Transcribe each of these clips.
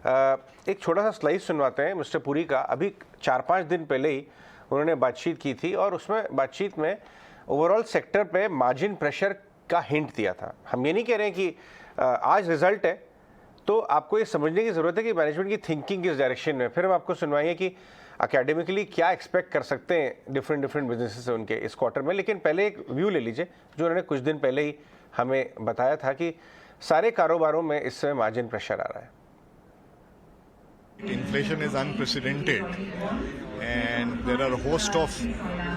एक छोटा सा स्लाइस सुनवाते हैं मिस्टर पुरी का। अभी 4-5 दिन पहले ही उन्होंने बातचीत की थी और उसमें बातचीत में ओवरऑल सेक्टर पे मार्जिन प्रेशर का हिंट दिया था। हम ये नहीं कह रहे हैं कि आज रिजल्ट है तो आपको ये समझने की ज़रूरत है कि मैनेजमेंट की थिंकिंग किस डायरेक्शन में। फिर हम आपको सुनवाएंगे कि एकेडमिकली क्या एक्सपेक्ट कर सकते हैं डिफरेंट बिजनेसेस से उनके इस क्वार्टर में। लेकिन पहले एक व्यू ले लीजिए जो उन्होंने कुछ दिन पहले ही हमें बताया था कि सारे कारोबारों में इस समय मार्जिन प्रेशर आ रहा है। Inflation is unprecedented and there are a host of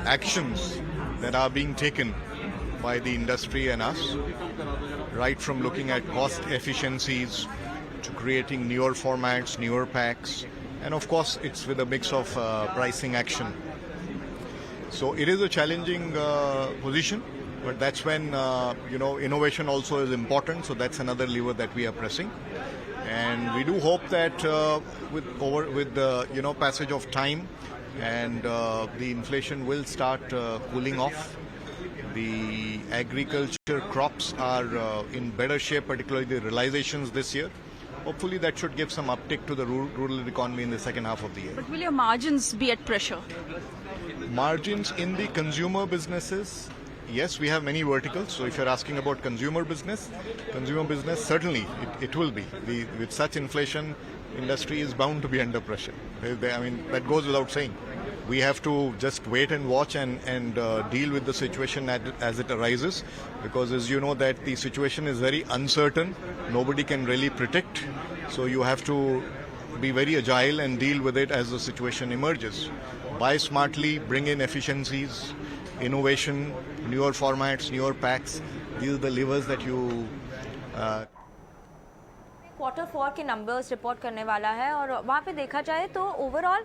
actions that are being taken by the industry and us, right from looking at cost efficiencies to creating newer formats, newer packs, and of course it's with a mix of pricing action. So it is a challenging position, but that's when innovation also is important, so that's another lever that we are pressing. And we do hope that with the passage of time and the inflation will start cooling off. The agriculture crops are in better shape, particularly the realizations this year. Hopefully that should give some uptick to the rural economy in the second half of the year. But will your margins be at pressure? Margins in the consumer businesses, yes, we have many verticals. So if you're asking about consumer business, certainly it will be. With such inflation, industry is bound to be under pressure. I mean, that goes without saying. We have to just wait and watch and deal with the situation as it arises, because as you know that the situation is very uncertain. Nobody can really predict. So you have to be very agile and deal with it as the situation emerges. Buy smartly, bring in efficiencies, innovation, newer formats, newer packs. These are the levers that you Q4 के numbers report करने वाला है और वहाँ पे देखा जाए तो ओवरऑल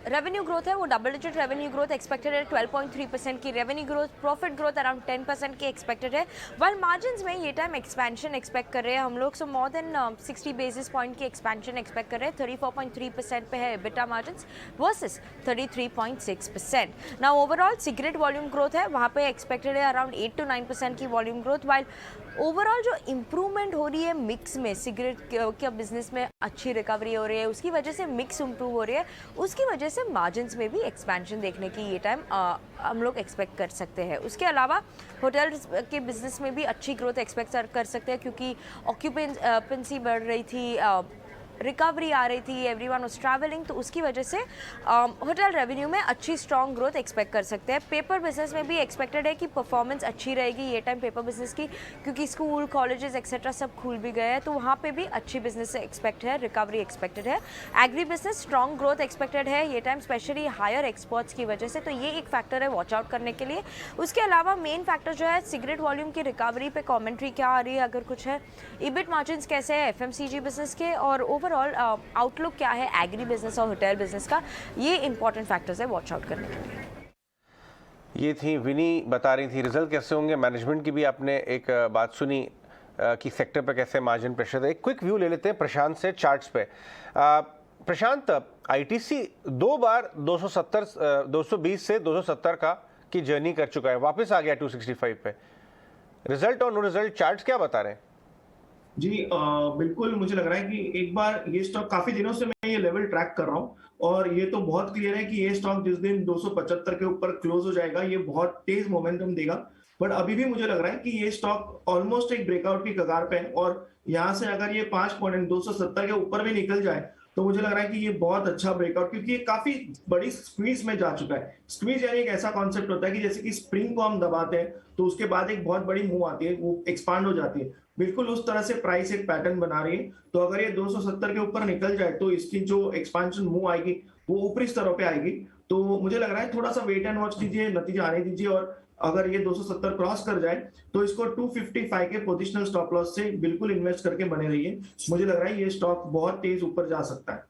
रेवेन्यू ग्रोथ है वो double digit revenue growth expected है 12.3% की revenue growth, profit growth around 10% की एक्सपेक्टेड है। वाइल मार्जिन्स में ये टाइम एक्सपेंशन एक्सपेक्ट कर रहे हैं हम लोग, सो मोर देन 60 बेसिस पॉइंट की एक्सपेंशन एक्सपेक्ट कर रहे हैं। 34.3% पे है एबिटा मार्जिन्स वर्सेस 33.6%। ना ओवरऑल सिगरेट वॉल्यूम ग्रोथ है वहाँ पे एक्सपेक्टेड है अराउंड 8 to 9% की वॉल्यूम ग्रोथ। वाइल ओवरऑल जो इम्प्रूवमेंट हो रही है मिक्स में, सिगरेट के बिजनेस में अच्छी रिकवरी हो रही है, उसकी वजह से मिक्स इम्प्रूव हो रही है, उसकी वजह से मार्जिन्स में भी एक्सपेंशन देखने की ये टाइम हम लोग एक्सपेक्ट कर सकते हैं। उसके अलावा होटल्स के बिजनेस में भी अच्छी ग्रोथ एक्सपेक्ट कर सकते हैं क्योंकि ऑक्यूपेंसी बढ़ रही थी, रिकवरी आ रही थी, एवरीवन वाज ट्रैवलिंग, तो उसकी वजह से होटल रेवेन्यू में अच्छी स्ट्रॉन्ग ग्रोथ एक्सपेक्ट कर सकते हैं। पेपर बिजनेस में भी एक्सपेक्टेड है कि परफॉर्मेंस अच्छी रहेगी ये टाइम पेपर बिजनेस की, क्योंकि स्कूल कॉलेजेस एक्सेट्रा सब खुल भी गए हैं, तो वहाँ पे भी अच्छी बिजनेस एक्सपेक्ट है, रिकवरी एक्सपेक्टेड है। Agri business strong growth expected है ये टाइम, स्पेशली हायर एक्सपोर्ट्स की वजह से, तो ये एक फैक्टर है वॉच आउट करने के लिए। उसके अलावा मेन फैक्टर जो है सिगरेट वॉल्यूम की रिकवरी पे कॉमेंट्री क्या आ रही है अगर कुछ है, ईबिट मार्जिन्स कैसे है एफएमसीजी बिजनेस के, और ओवरऑल आउटलुक क्या है एग्री बिजनेस और होटल बिजनेस का, ये इंपॉर्टेंट फैक्टर्स है वॉच आउट करने के लिए। ये थी विनी बता रही थी रिजल्ट कैसे होंगे। मैनेजमेंट की भी आपने एक बात सुनी कि सेक्टर पे कैसे मार्जिन प्रेशर है। एक क्विक व्यू ले लेते हैं प्रशांत से चार्ट्स पे। प्रशांत, आईटीसी 2 बार 220 से 270 का की जर्नी कर चुका है, वापस आ गया 265 पे। रिजल्ट और नो रिजल्ट चार्ट्स क्या बता रहे हैं? जी बिल्कुल, मुझे लग रहा है कि एक बार ये स्टॉक, काफी दिनों से मैं ये लेवल ट्रैक कर रहा हूँ और ये तो बहुत क्लियर है कि ये स्टॉक जिस दिन 275 के ऊपर क्लोज हो जाएगा ये बहुत तेज मोमेंटम देगा। बट अभी भी मुझे लग रहा है कि ये स्टॉक ऑलमोस्ट एक ब्रेकआउट की कगार पे है और यहाँ से अगर ये 5 पॉइंट 270 के ऊपर भी निकल जाए तो मुझे लग रहा है कि ये बहुत अच्छा ब्रेकआउट, क्योंकि ये काफी बड़ी स्क्वीज में जा चुका है। स्क्वीज यानी एक ऐसा कॉन्सेप्ट होता है कि जैसे कि स्प्रिंग को हम दबाते हैं तो उसके बाद एक बहुत बड़ी मूव आती है, वो एक्सपांड हो जाती है, बिल्कुल उस तरह से प्राइस एक पैटर्न बना रही है। तो अगर ये 270 के ऊपर निकल जाए तो इसकी जो एक्सपांशन मूव आएगी वो ऊपरी स्तरों पे आएगी। तो मुझे लग रहा है थोड़ा सा वेट एंड वॉच कीजिए, नतीजा आने दीजिए, और अगर ये 270 क्रॉस कर जाए तो इसको 255 के पोजिशनल स्टॉप लॉस से बिल्कुल इन्वेस्ट करके बने रहिए। मुझे लग रहा है ये स्टॉक बहुत तेज ऊपर जा सकता है।